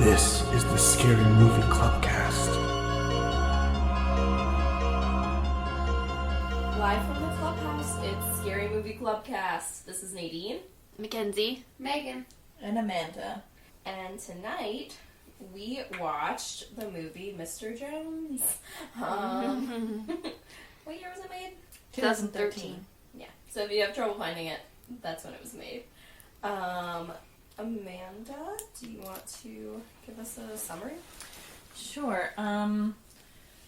This is the Scary Movie Clubcast. Live from the clubhouse, it's Scary Movie Clubcast. This is Nadine, Mackenzie, Megan, and Amanda. and tonight we watched the movie Mr. Jones. What year was it made? 2013. Yeah, so if you have trouble finding it, that's when it was made. Amanda, do you want to give us a summary? Sure.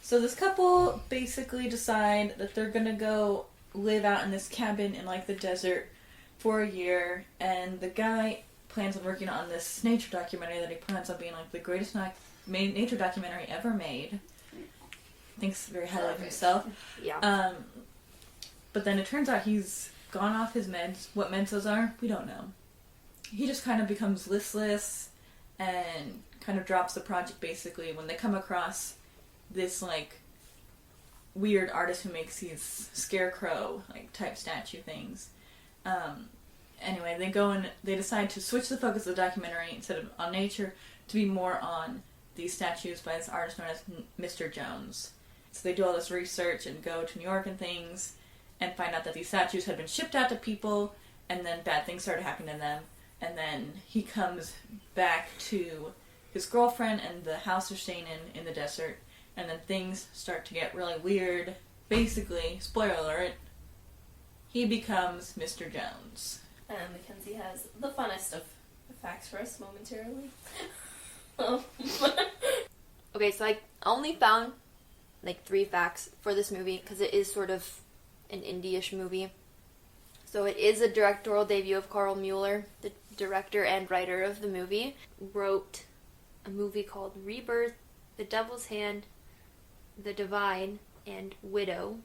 So this couple basically decide that they're gonna go live out in this cabin in like the desert for a year, and the guy plans on working on this nature documentary that he plans on being like the greatest nature documentary ever made. Thinks very highly of himself. Yeah. But then it turns out he's gone off his meds. What meds those are, we don't know. He just kind of becomes listless and kind of drops the project basically when they come across this like weird artist who makes these scarecrow like type statue things. Anyway, they go and they decide to switch the focus of the documentary instead of on nature to be more on these statues by this artist known as Mr. Jones. So they do all this research and go to New York and things and find out that these statues had been shipped out to people, and then bad things started happening to them. And then he comes back to his girlfriend and the house they're staying in the desert, and then things start to get really weird. Basically, spoiler alert, he becomes Mr. Jones. And Mackenzie has the funnest of facts for us momentarily. Okay, so I only found like 3 facts for this movie because it is sort of an indie-ish movie. So it is a directorial debut of Carl Mueller, the director and writer of the movie. Wrote a movie called Rebirth, The Devil's Hand, The Divine, and Widow.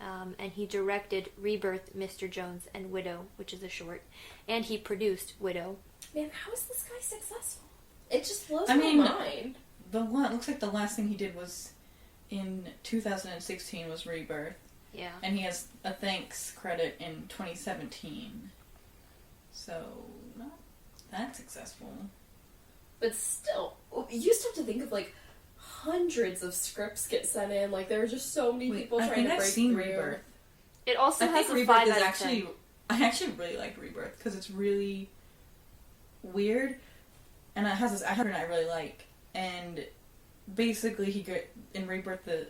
And he directed Rebirth, Mr. Jones, and Widow, which is a short. And he produced Widow. Man, how is this guy successful? It just blows my mind. Looks like the last thing he did was in 2016 was Rebirth. Yeah. And he has a thanks credit in 2017. So, not that successful. But still, you used to have to think of like hundreds of scripts get sent in. Like there are just so many people trying to break I've seen through. Rebirth. It also I has think a Rebirth 5 is out of actually. 10. I actually really liked Rebirth because it's really weird, and it has this actor I really like. And basically, in Rebirth, the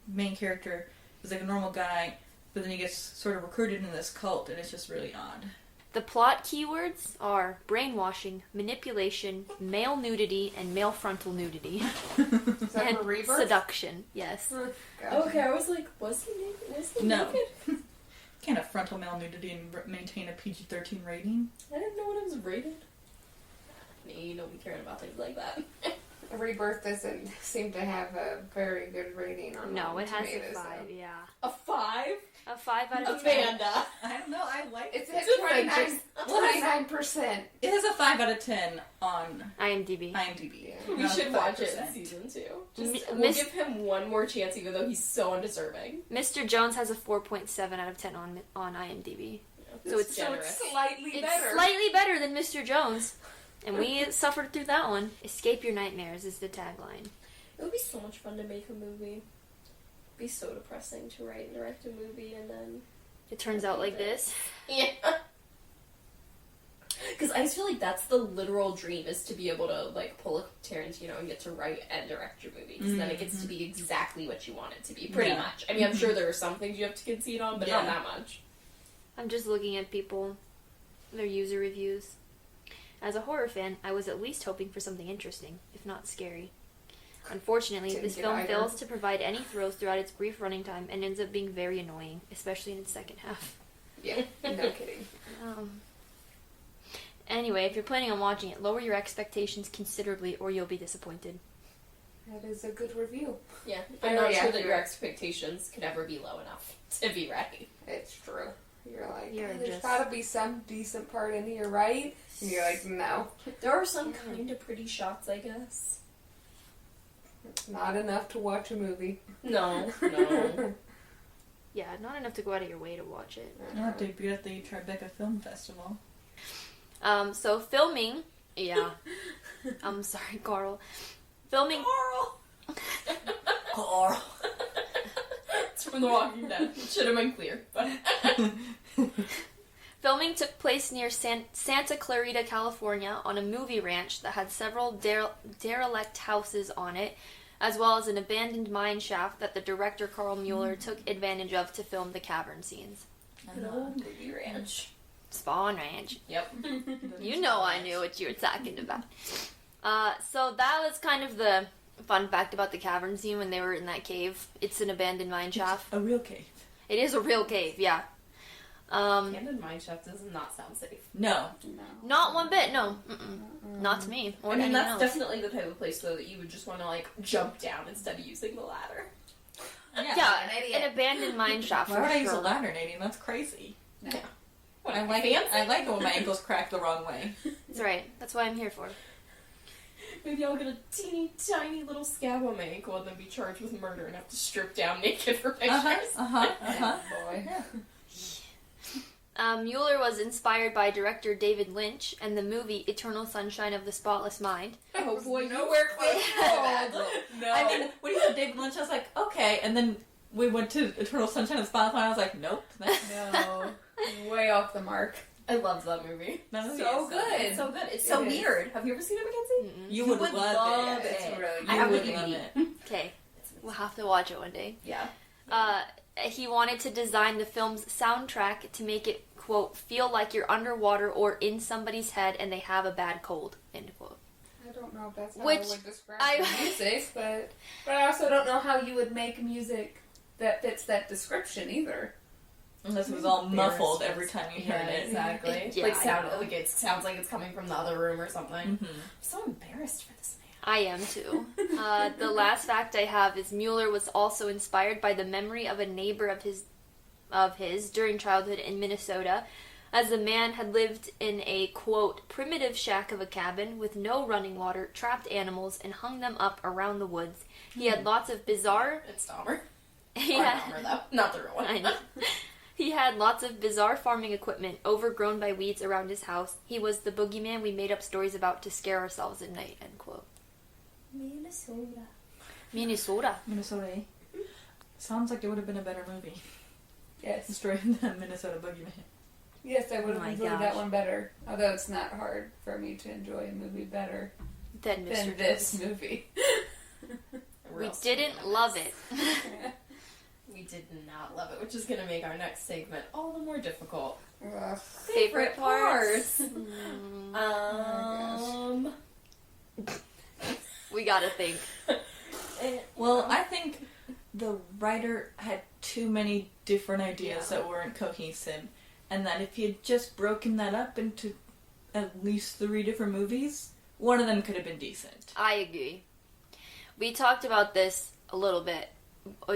main character is like a normal guy, but then he gets sort of recruited into this cult, and it's just really odd. The plot keywords are brainwashing, manipulation, male nudity, and male frontal nudity. is that and for Rebirth? seduction, yes. Gotcha. Okay, I was like, was he naked? Was he No. naked? Can't have frontal male nudity and maintain a PG-13 rating. I didn't know what it was rated. Me, don't be caring about things like that. Rebirth doesn't seem to have a very good rating on No, Rotten it has Tomatoes, a 5, so. yeah. A 5? A 5 out of 10. Amanda. I don't know. I like It's it. at 29%. It has a 5 out of 10 on IMDb. IMDb. Yeah. We Not should watch it 5%. in season 2. Mi- We'll Miss- give him one more chance even though he's so undeserving. Mr. Jones has a 4.7 out of 10 on IMDb. So it's generous. Slightly It's better. slightly better than Mr. Jones. And we suffered through that one. Escape your nightmares is the tagline. It would be so much fun to make a movie. It'd be so depressing to write and direct a movie and then... It turns out like this. Yeah. Because I just feel like that's the literal dream, is to be able to, like, pull a Tarantino and get to write and direct your movie. Because then it gets to be exactly what you want it to be, pretty Yeah. much. I mean, I'm sure there are some things you have to concede on, but not Yeah. that much. I'm just looking at their user reviews. As a horror fan, I was at least hoping for something interesting, if not scary. Unfortunately, Didn't this get film either. fails to provide any thrills throughout its brief running time and ends up being very annoying, especially in its second half. Yeah, no kidding. Anyway, if you're planning on watching it, lower your expectations considerably or you'll be disappointed. That is a good review. Yeah. I'm Very not sure that accurate. your expectations could ever be low enough to be right. It's true. You're like, You're there's just- gotta be some decent part in here, right? And you're like, no. There are some kind of pretty shots, I guess. Not enough to watch a movie. No. Yeah, not enough to go out of your way to watch it. I'll have to be at the Tribeca Film Festival. So filming Yeah. I'm sorry, Carl. Filming. Carl. It's from The Walking Dead. It should have been clear, but. Filming took place near Santa Clarita, California, on a movie ranch that had several derelict houses on it, as well as an abandoned mine shaft that the director Carl Mueller took advantage of to film the cavern scenes. An old movie ranch. Spawn Ranch. Yep. You know I knew what you were talking about. So that was kind of the fun fact about the cavern scene when they were in that cave. It's an abandoned mine shaft. A real cave. It is a real cave, yeah. Abandoned mine shaft does not sound safe. No. Not one bit, no. Mm-mm. Not to me. Or I mean, anyone that's else. definitely the type of place, though, that you would just want to, like, jump down instead of using the ladder. Yeah, an abandoned mine shaft. Why for would I use a sure. ladder, Nadine? That's crazy. Yeah. I like it when my ankles crack the wrong way. That's right. That's what I'm here for. Maybe I'll get a teeny tiny little scab on my ankle and then be charged with murder and have to strip down naked for pictures. Boy. Mueller was inspired by director David Lynch and the movie Eternal Sunshine of the Spotless Mind. Oh boy, Nowhere close to that. No. I mean, when you said David Lynch, I was like, okay. And then we went to Eternal Sunshine of the Spotless Mind. I was like, nope. No. Way off the mark. I love that movie. So good. It's so good. It's so It is. weird. Have you ever seen it, Mackenzie? You would love it. It's really I have You the would love DVD. it. Okay, we'll have to watch it one day. Yeah. He wanted to design the film's soundtrack to make it, quote, feel like you're underwater or in somebody's head and they have a bad cold, end quote. I don't know if that's how Which I would describe I- the music, but I also don't know how you would make music that fits that description either. Unless it was all muffled every time you heard Yeah, it. exactly. Yeah, like I sound know. like it sounds like it's coming from the other room or something. Mm-hmm. I'm so embarrassed for this man. I am too. The last fact I have is Mueller was also inspired by the memory of a neighbor of his during childhood in Minnesota, as the man had lived in a, quote, primitive shack of a cabin with no running water, trapped animals, and hung them up around the woods. He had lots of bizarre... It's Dahmer. He Or had- Dahmer, though. Not the real one. I know. He had lots of bizarre farming equipment overgrown by weeds around his house. He was the boogeyman we made up stories about to scare ourselves at night, end quote. Minnesota. Minnesota. Minnesota. Sounds like it would have been a better movie. Yes. Destroying the Minnesota Boogeyman. Yes, I would Oh have my enjoyed gosh. that one better. Although it's not hard for me to enjoy a movie better Then Mr. than this movie. We didn't love it. We did not love it, which is going to make our next segment all the more difficult. Ugh. Favorite parts? We gotta think. Well, I think the writer had too many different ideas that weren't cohesive, and that if he had just broken that up into at least 3 different movies, one of them could have been decent. I agree. We talked about this a little bit,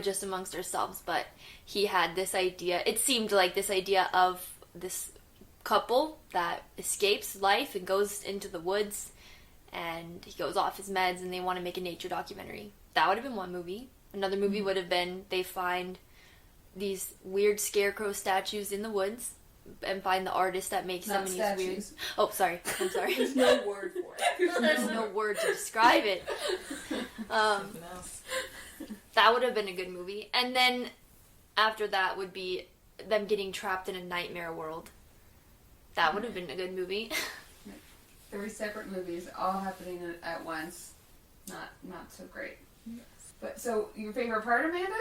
just amongst ourselves, but he had this idea. It seemed like this idea of this couple that escapes life and goes into the woods, and he goes off his meds, and they want to make a nature documentary. That would have been one movie. Another movie would have been they find these weird scarecrow statues in the woods and find the artist that makes Not some of these weird... statues. Oh, sorry. I'm sorry. There's no word for it. There's no word to describe it. Something else. That would have been a good movie. And then after that would be them getting trapped in a nightmare world. That would have been a good movie. 3 separate movies, all happening at once. Not so great. But so your favorite part, Amanda,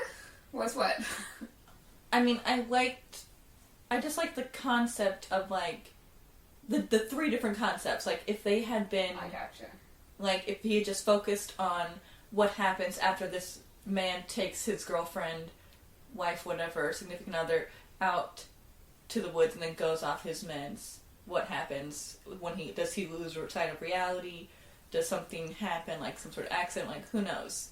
was what? I mean, I just like the concept of, like, the 3 different concepts. Like, if they had been, I gotcha. like, if he had just focused on what happens after this man takes his girlfriend, wife, whatever, significant other, out to the woods and then goes off his meds, what happens when does he lose sight of reality? Does something happen, like some sort of accident? Like, who knows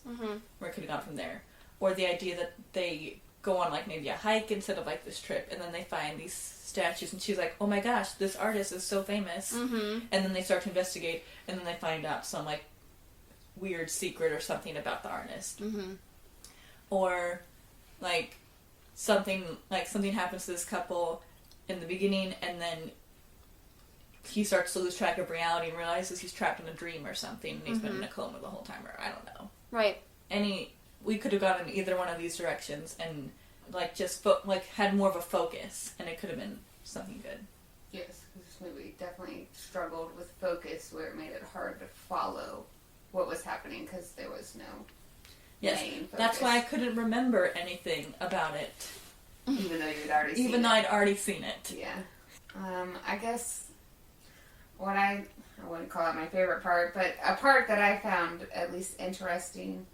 where it could have gone from there? Or the idea that they go on, like, maybe a hike instead of, like, this trip, and then they find these statues, and she's like, oh my gosh, this artist is so famous. Mm-hmm. And then they start to investigate, and then they find out some, like, weird secret or something about the artist. Mm-hmm. Or, like, something happens to this couple in the beginning, and then he starts to lose track of reality and realizes he's trapped in a dream or something, and he's been in a coma the whole time, or I don't know. Right. We could have gone in either one of these directions and, like, just, had more of a focus, and it could have been something good. Yes, this movie definitely struggled with focus, where it made it hard to follow what was happening, because there was no main focus. That's why I couldn't remember anything about it. Even though you'd already seen it. Even though I'd already seen it. Yeah. I guess I wouldn't call it my favorite part, but a part that I found at least interesting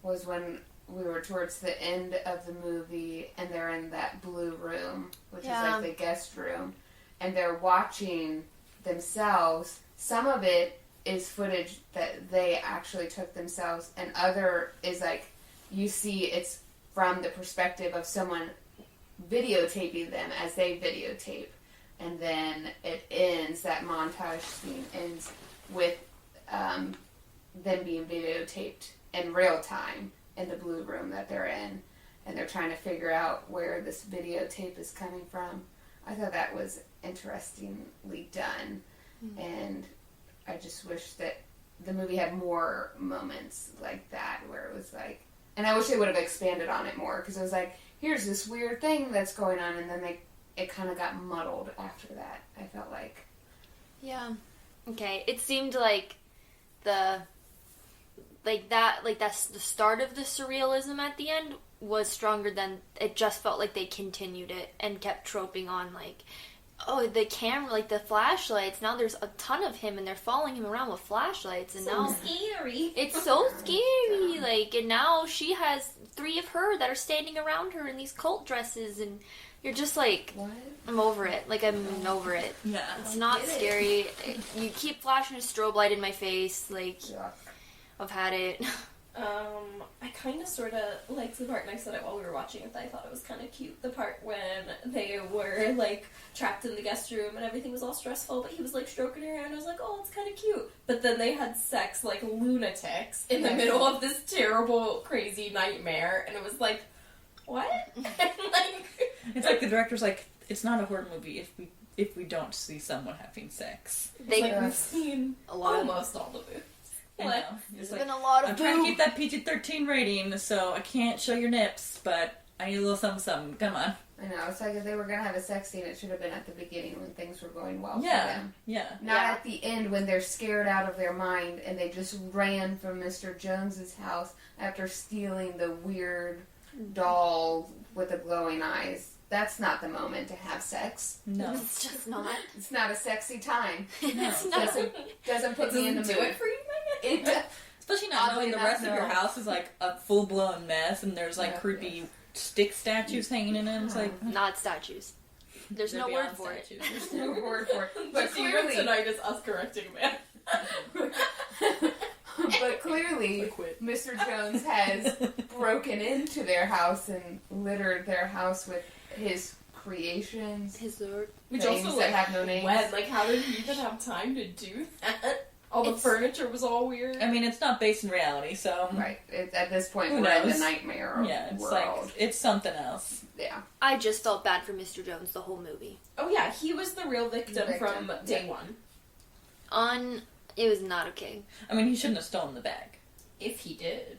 was when we were towards the end of the movie and they're in that blue room, which is like the guest room, and they're watching themselves. Some of it is footage that they actually took themselves, and other is like, you see it's from the perspective of someone videotaping them as they videotape. And then it ends, that montage scene ends with them being videotaped in real time in the blue room that they're in. And they're trying to figure out where this videotape is coming from. I thought that was interestingly done. And I just wish that the movie had more moments like that, where it was like... And I wish they would have expanded on it more, because it was like, here's this weird thing that's going on, and then it kind of got muddled after that, I felt like. Yeah. Okay. It seemed like that's the start of the surrealism at the end was stronger than it. Just felt like they continued it and kept troping on, like, oh, the camera, like the flashlights. Now there's a ton of him and they're following him around with flashlights, and now scary. it's so scary. Like, and now she has 3 of her that are standing around her in these cult dresses, and you're just like, What? I'm over it. Like, I'm over it. Yeah. It's not scary. You keep flashing a strobe light in my face. Like, Yuck. I've had it. I kind of sort of liked the part, and I said it while we were watching it, that I thought it was kind of cute. The part when they were, like, trapped in the guest room and everything was all stressful, but he was, like, stroking her hair, and I was like, oh, it's kind of cute. But then they had sex like lunatics in the middle of this terrible, crazy nightmare, and it was like, what? Like, it's like the director's like, it's not a horror movie if we don't see someone having sex. we've seen almost all the movies. I know. It's There's like, been a lot of I'm trying to keep that PG-13 rating, so I can't show your nips, but I need a little something. Come on. I know. It's like if they were going to have a sex scene, it should have been at the beginning when things were going well for Yeah. them. Yeah. Not at the end when they're scared out of their mind and they just ran from Mr. Jones's house after stealing the weird doll with the glowing eyes. That's not the moment to have sex. No. It's just not. It's not a sexy time. It's not. Doesn't put me in the mood. Do it for you, Megan? It does. Especially not Oddly knowing the enough, rest of your no. house is like a full-blown mess, and there's like Yeah, creepy stick statues hanging in it. It's like, Not statues. There's they're no word beyond for it. statues. There's no word for it. But Just here clearly, tonight is us correcting man. but clearly, quit. Mr. Jones has broken into their house and littered their house with his creations. His lord. Which Things also, that like, have no names. when? Like, how did he even have time to do that? All the furniture was all weird. I mean, it's not based in reality, so Right. At this point, Who we're in knows? the nightmare yeah, it's world. like it's something else. Yeah. I just felt bad for Mr. Jones the whole movie. Oh yeah, he was the real victim, Victim, from day one. It was not okay. I mean, he shouldn't have stolen the bag. If he did.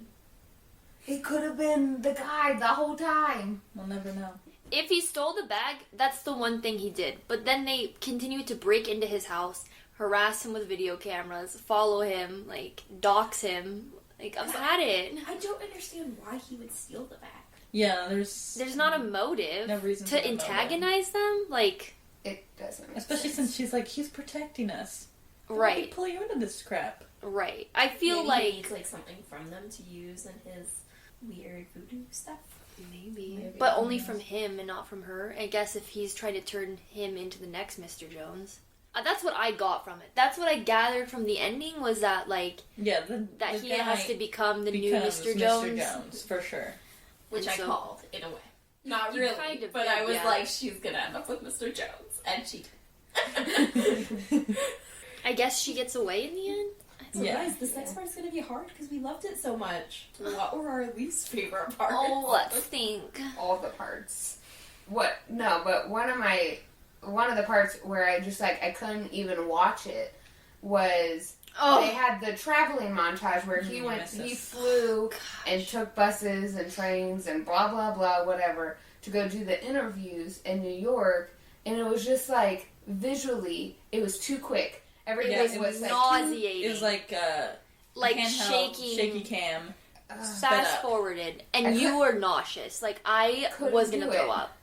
It could have been the guy the whole time. We'll never know. If he stole the bag, that's the one thing he did. But then they continued to break into his house, harass him with video cameras, follow him, like, dox him. Like, I've had it. I don't understand why he would steal the bag. Yeah, there's Not a motive no reason to for a antagonize them. Like, It doesn't make especially sense. since she's like, he's protecting us. Don't let me right, pull you into this crap. right. I feel Maybe like he needs, like, something from them to use in his weird voodoo stuff. maybe, but only from him and not from her. I guess if he's trying to turn him into the next Mr. Jones. That's what I got from it. That's what I gathered from the ending, was that, like, Yeah, that the he guy has to become the new becomes Mr. Jones. Jones, for sure. Which And I so- called, in a way. Not You really, kind of but did, I was yeah. like, she's gonna end up with Mr. Jones. And she did. I guess she gets away in the end. So Yeah. guys, this next part is gonna be hard because we loved it so much. What were our least favorite parts? Oh, let's think. all the parts. What? No, but one of my one of the parts where I just like I couldn't even watch it was they had the traveling montage where he flew and took buses and trains and blah blah blah whatever to go do the interviews in New York, and it was just like visually it was too quick. Everything was like nauseating. It was like shaky cam. Fast forwarded, and you were nauseous. Like I was gonna throw up.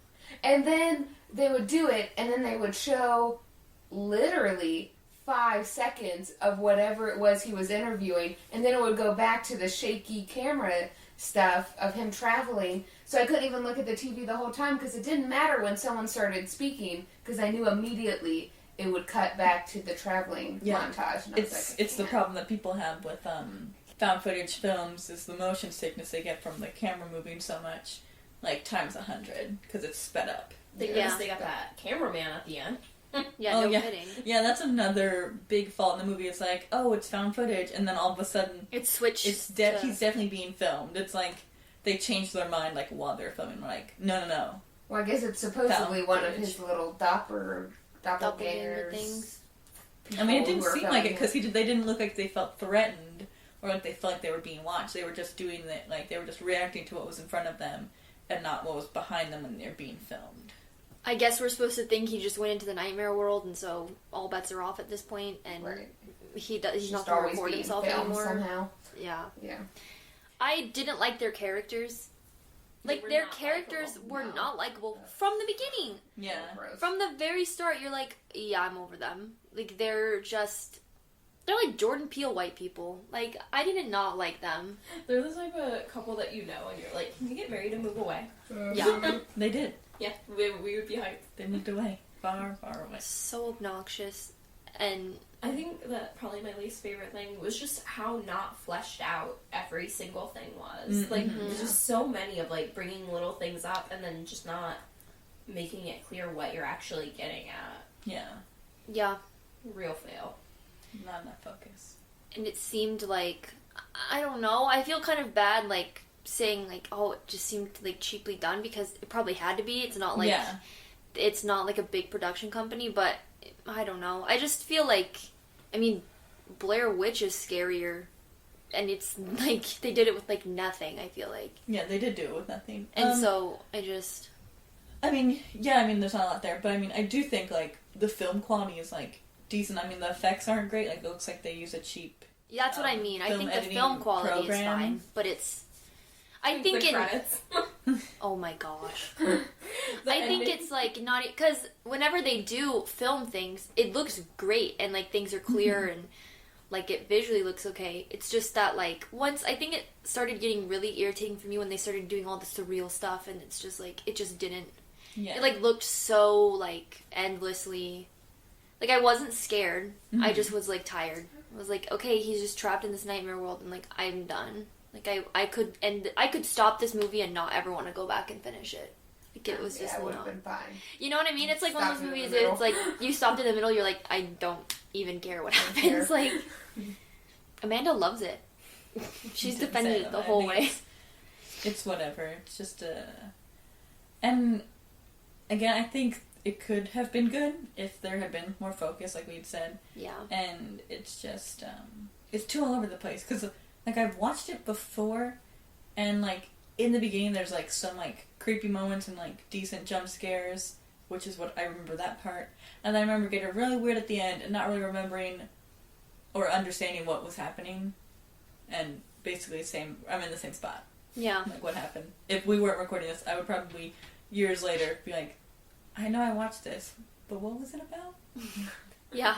And then they would do it, and then they would show literally 5 seconds of whatever it was he was interviewing, and then it would go back to the shaky camera stuff of him traveling. So I couldn't even look at the TV the whole time because it didn't matter when someone started speaking because I knew immediately it would cut back to the traveling montage. And It's the problem that people have with found footage films is the motion sickness they get from the camera moving so much, like times 100 because it's sped up. They got that cameraman at the end. No kidding. Yeah, that's another big fault in the movie. It's like, oh, it's found footage, and then all of a sudden it switched. He's definitely being filmed. It's like they changed their mind like while they're filming. We're like, no. Well, I guess it's supposedly one of his little doppelgangers things. I mean, it didn't seem like it because they didn't look like they felt threatened or like they felt like they were being watched. They were just doing it, like they were just reacting to what was in front of them and not what was behind them when they're being filmed. I guess we're supposed to think he just went into the nightmare world, and so all bets are off at this point, and he's not going to record himself anymore. Somehow. Yeah. I didn't like their characters. Like, their characters were not likable from the beginning. Yeah. From the very start, you're like, yeah, I'm over them. Like, they're like Jordan Peele white people. Like, I did not like them. They're the type of couple that you know, and you're like, can you get married and move away? Yeah. They did. Yeah, we would be hyped. They moved away. Far, far away. So obnoxious. And I think that probably my least favorite thing was just how not fleshed out every single thing was. Mm-hmm. Like, there's just so many of, like, bringing little things up and then just not making it clear what you're actually getting at. Yeah. Yeah. Real fail. Not enough focus. And it seemed like, I don't know, I feel kind of bad, like, saying, like, oh, it just seemed, like, cheaply done because it probably had to be. It's not like... Yeah. It's not like a big production company, but I don't know. I just feel like, I mean, Blair Witch is scarier, and it's like they did it with like nothing. I feel like they did do it with nothing, and so I just. I mean, there's not a lot there, but I mean, I do think like the film quality is like decent. I mean, the effects aren't great. Like, it looks like they use a cheap. Yeah, that's what I mean. I think the film quality is fine, but it's. I think credits. Oh my gosh. I think it's like not because whenever they do film things, it looks great and like things are clear and like it visually looks okay. It's just that like once I think it started getting really irritating for me when they started doing all the surreal stuff, and it's just like it just didn't. Yeah. It like looked so like endlessly. Like I wasn't scared. Mm-hmm. I just was like tired. I was like, okay, he's just trapped in this nightmare world, and like I'm done. Like I could stop this movie and not ever want to go back and finish it. Like it was just it would have been fine. You know what I mean? It's like one of those movies. It's like you stopped in the middle. You're like, I don't even care what happens. Like Amanda loves it. She's defended it the whole way. It's whatever. It's just and again, I think it could have been good if there had been more focus, like we'd said. Yeah. And it's just it's too all over the place because. Like, I've watched it before, and, like, in the beginning there's, like, some, like, creepy moments and, like, decent jump scares, which is what I remember that part. And then I remember getting really weird at the end and not really remembering or understanding what was happening. And basically I'm in the same spot. Yeah. Like, what happened. If we weren't recording this, I would probably, years later, be like, I know I watched this, but what was it about? Yeah.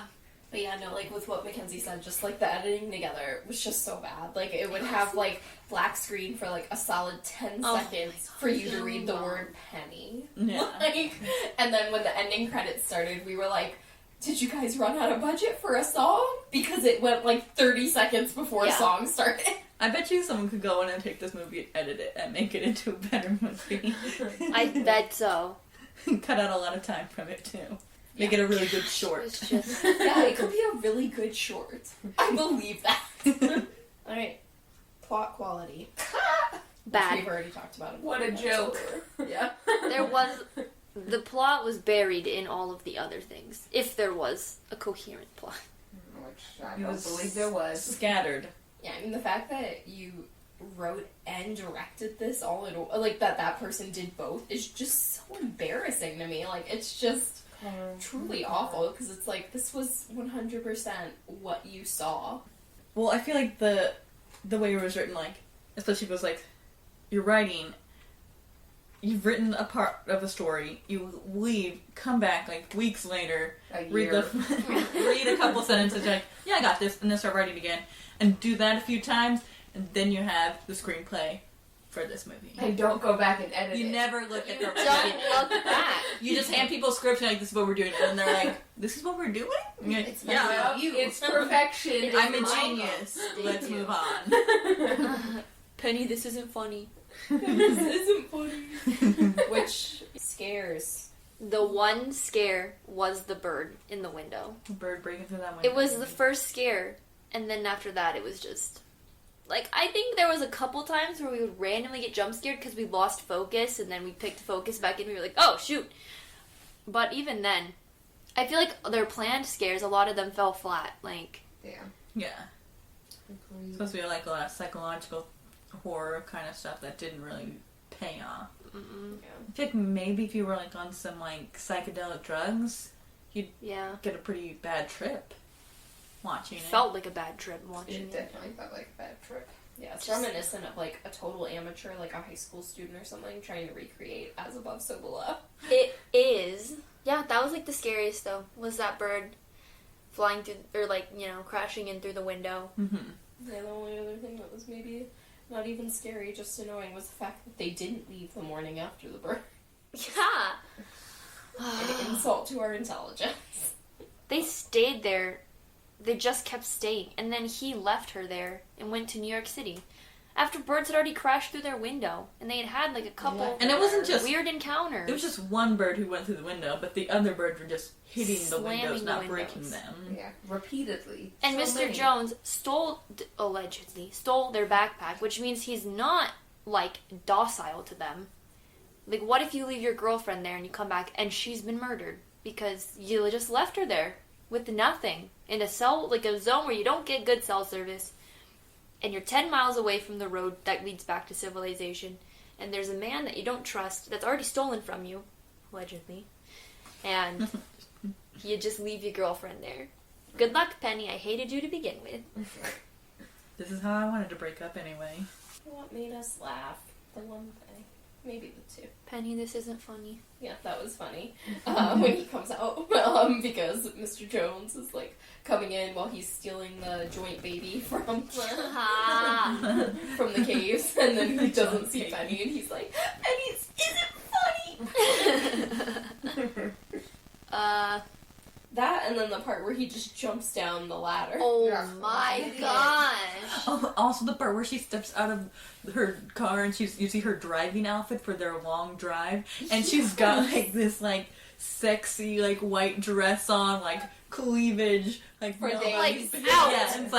But yeah, no, like with what Mackenzie said, just like the editing together was just so bad. Like it would have like black screen for like a solid 10 seconds for you to read the word penny. Yeah. Like, and then when the ending credits started, we were like, did you guys run out of budget for a song? Because it went like 30 seconds before a song started. I bet you someone could go in and take this movie and edit it and make it into a better movie. I bet so. Cut out a lot of time from it too. Make it a really good short. Yeah, it could be a really good short. I believe that. Alright. Plot quality. Bad. We've already talked about it. What a joke. Yeah. There was the plot was buried in all of the other things, if there was a coherent plot. Which I don't believe there was. Scattered. Yeah, I mean, the fact that you wrote and directed this all in, like, that person did both is just so embarrassing to me. Like, it's just truly awful, because it's like, this was 100% what you saw. Well, I feel like the way it was written, like, especially if it was like, you're writing, you've written a part of a story, you leave, come back, like, weeks later, read a couple sentences, you're like, yeah, I got this, and then start writing again, and do that a few times, and then you have the screenplay for this movie. And don't go back and edit it. You never look at the Don't look back. You just hand people scripts and like, this is what we're doing, and they're like, this is what we're doing? And you're like, It's yeah, not you. It's perfection. I'm a It's genius. Let's you. move on. Penny, this isn't funny. This isn't funny. Which scares. The one scare was the bird in the window. The bird breaking through that window. It was the first scare, and then after that it was just... Like, I think there was a couple times where we would randomly get jump scared because we lost focus, and then we picked focus back in, and we were like, oh, shoot! But even then, I feel like their planned scares, a lot of them fell flat. Like, Yeah. It's supposed to be like a lot of psychological horror kind of stuff that didn't really pay off. I feel like maybe if you were like on some like psychedelic drugs, you'd yeah. get a pretty bad trip watching it. Felt like a bad trip watching It it. definitely felt like a bad trip. Yeah, it's Just- reminiscent of like a total amateur, like a high school student or something, trying to recreate As Above, So Below. It is. Yeah, that was like the scariest though, was that bird flying through, or like, you know, crashing in through the window. Mm-hmm. Yeah, the only other thing that was maybe not even scary, just annoying, was the fact that they didn't leave the morning after the birth. Yeah. An insult to our intelligence. They stayed there. They just kept staying. And then he left her there and went to New York City. After birds had already crashed through their window. And they had had like a couple And it wasn't just... weird encounters. It was just one bird who went through the window, but the other birds were just hitting the Slamming windows, the not windows. breaking them. Yeah, repeatedly. And So Mr. many. Jones allegedly stole their backpack, which means he's not, like, docile to them. Like, what if you leave your girlfriend there and you come back and she's been murdered? Because you just left her there with nothing. In a cell, like a zone where you don't get good cell service. And you're 10 miles away from the road that leads back to civilization. And there's a man that you don't trust that's already stolen from you, allegedly. And you just leave your girlfriend there. Good luck, Penny. I hated you to begin with. This is how I wanted to break up anyway. What made us laugh? The one thing. Maybe the two. Penny, this isn't funny. Yeah, that was funny. When he comes out, because Mr. Jones is like coming in while he's stealing the joint baby from from the caves, and then he doesn't see Penny, and he's like, "Penny isn't funny." That, and then the part where he just jumps down the ladder. Oh Yeah. my gosh. Oh, also the part where she steps out of her car and you see her driving outfit for their long drive, and she's got like this like sexy like white dress on, like cleavage, like For no, days. Like, yeah, out.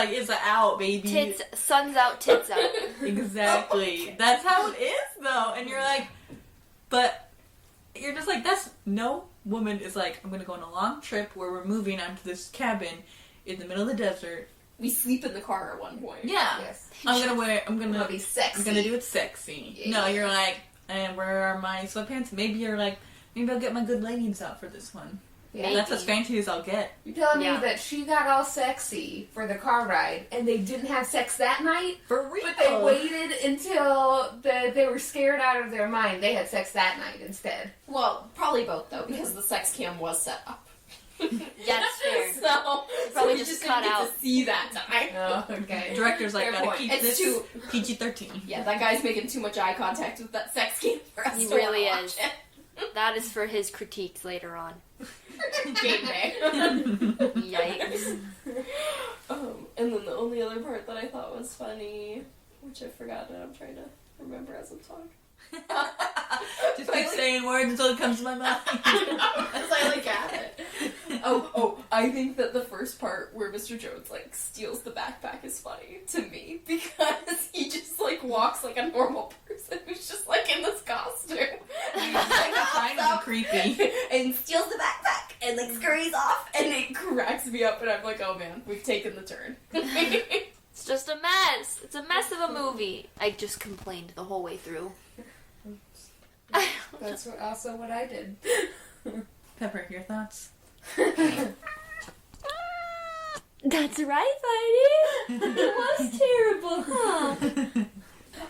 it's a out, baby. Tits, sun's out, tits out. Exactly. That's how it is though, and you're like, but you're just like, that's no woman is like, I'm gonna go on a long trip where we're moving onto this cabin in the middle of the desert. We sleep in the car at one point. Yeah. Yes. I'm gonna be sexy. I'm gonna do it sexy. Yeah. No, you're like, and where are my sweatpants? Maybe you're like, maybe I'll get my good leggings out for this one. Yeah. That's as fancy as I'll get. You're telling Yeah. me that she got all sexy for the car ride, and they didn't have sex that night? For real. But they waited until they were scared out of their mind. They had sex that night instead. Well, probably both though, because the sex cam was set up. That's fair. So Probably we just just cut didn't get out. to see that time. Oh, okay. Director's like, Fair gotta point. keep It's this too- PG-13. Yeah, that guy's making too much eye contact with that sex cam for us He to really watch is. it. That is for his critiques later on. Gateway. Yikes. And then the only other part that I thought was funny, which I forgot and I'm trying to remember as I'm talking. Just keep saying words until it comes to my mind. As I like at it. Oh, I think that the first part where Mr. Jones like steals the backpack is funny to me because he just like walks like a normal person who's just like in this costume. Trying to be creepy. and steals the backpack and like scurries off, and it cracks me up, and I'm like, oh man, we've taken the turn. It's just a mess. It's a mess of a movie. I just complained the whole way through. That's also what I did. Pepper, your thoughts? That's right, Heidi. It was terrible, huh?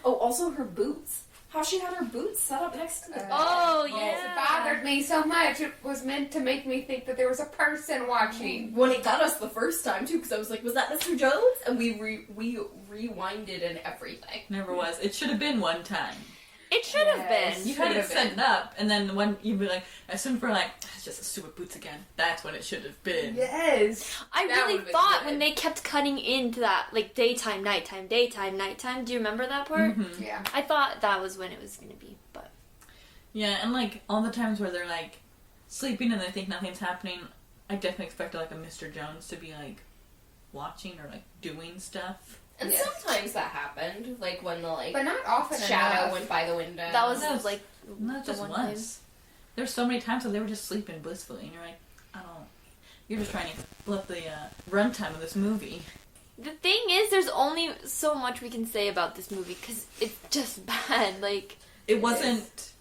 Oh, also her boots. How she had her boots set up next to the Oh, Yes, yeah. it bothered me so much. It was meant to make me think that there was a person watching. when it got us the first time too, because I was like, was that Mr. Jones? And we rewinded and everything. Never was. It should have been one time. It should have Yes. been. You had it Should've set been. up, and then when you'd be like, as soon as we're like, it's just a stupid boots again. That's when it should have been. Yes. I That really would've been thought good. when they kept cutting into that, like, daytime, nighttime, daytime, nighttime. Do you remember that part? Mhm. Yeah. I thought that was when it was going to be, but... Yeah, and like all the times where they're like sleeping and they think nothing's happening, I definitely expected like a Mr. Jones to be like watching or like doing stuff. And Yes. sometimes that happened, like when the like But not often shadow enough. went by the window. That was, Yes. like, Not the just one once. There's so many times where they were just sleeping blissfully, and you're like, I don't. You're just trying to fill up the runtime of this movie. The thing is, there's only so much we can say about this movie, because it's just bad, like... It wasn't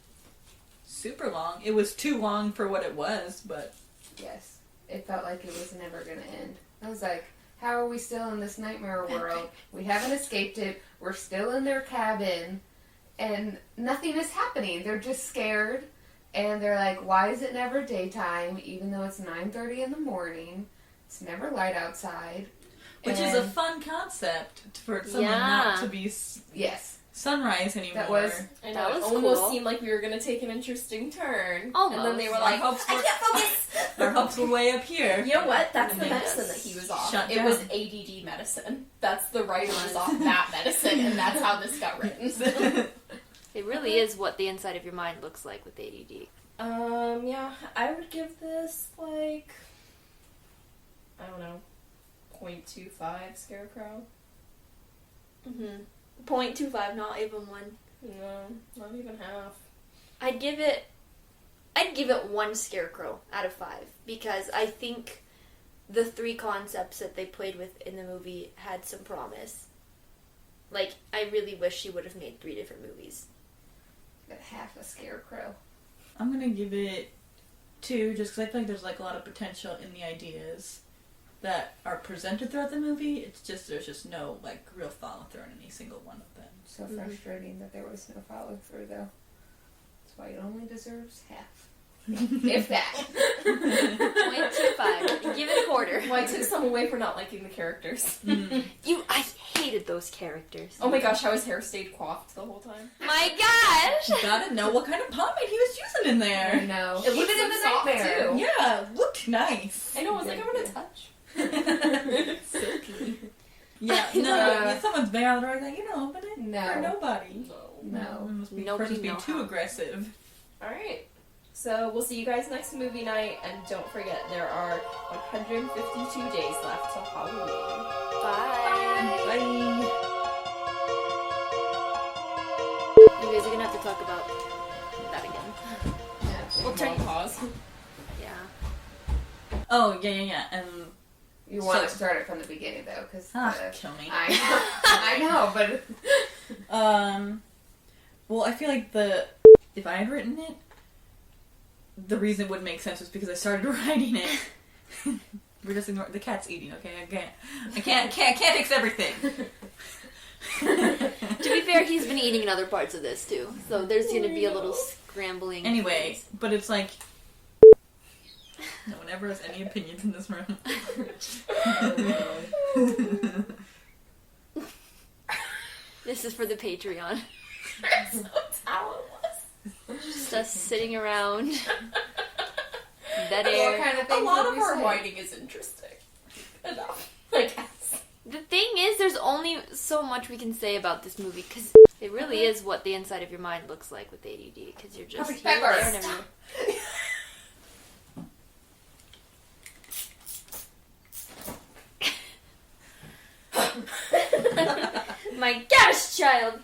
super long. It was too long for what it was, but Yes. It felt like it was never going to end. I was like, how are we still in this nightmare world? We haven't escaped it. We're still in their cabin. And nothing is happening. They're just scared. And they're like, why is it never daytime, even though it's 9:30 in the morning? It's never light outside. which is a And- fun concept for someone Yeah. not to be Yes. sunrise anymore. That was... I know, That it was almost cool. seemed like we were gonna take an interesting turn. Almost. And then they were Our like, hopes I were- can't focus! Our hopes were way up here. You know what? That's And the they medicine that he was off. shut It down. was ADD medicine. That's the writer was off that medicine, and that's how this got written. It really is what the inside of your mind looks like with ADD. Yeah, I would give this, like, I don't know, 0.25 Scarecrow. Mm-hmm. 0.25, not even 1. No, not even half. I'd give it 1 Scarecrow out of 5, because I think the 3 concepts that they played with in the movie had some promise. Like, I really wish she would have made 3 different movies. But half a scarecrow. I'm gonna give it 2, just because I feel like there's like a lot of potential in the ideas that are presented throughout the movie. It's just there's just no like real follow through in any single one of them. So frustrating that there was no follow through, though. That's why it only deserves half. If that. 0.25. Give it a quarter. Well, I took some away for not liking the characters. I hated those characters. Oh my gosh, how his hair stayed coiffed the whole time. My gosh! You gotta know what kind of pomade he was using in I there. know. It looked Even in so the soft, nightmare. too. Yeah, looked nice. I know, I was like, I'm gonna touch. Silky. Yeah, no, Yeah. if someone's bad, they're like, you know, open it No. for nobody. No. It must be Nobody person's being know too how. aggressive. Alright. So we'll see you guys next movie night, and don't forget there are 152 days left till Halloween. Bye. Bye. You guys are gonna have to talk about that again. We'll turn pause. Yeah. Oh yeah, and You want to So- start it from the beginning, though, because kill me. I know, but Well, I feel like if I had written it, the reason it would make sense was because I started writing it. We're just ignoring the cat's eating. Okay, I can't fix everything. To be fair, he's been eating in other parts of this too, so there's gonna be a little scrambling. Anyway, but it's like no one ever has any opinions in this room. This is for the Patreon. So talentless. Just us sitting around. Dead what air. kind of A things lot would of we our say? writing is interesting. Enough, I guess. The thing is, there's only so much we can say about this movie, because it really is what the inside of your mind looks like with ADD, because you're just Perfect here, there, peppers. and everywhere. My gosh, child!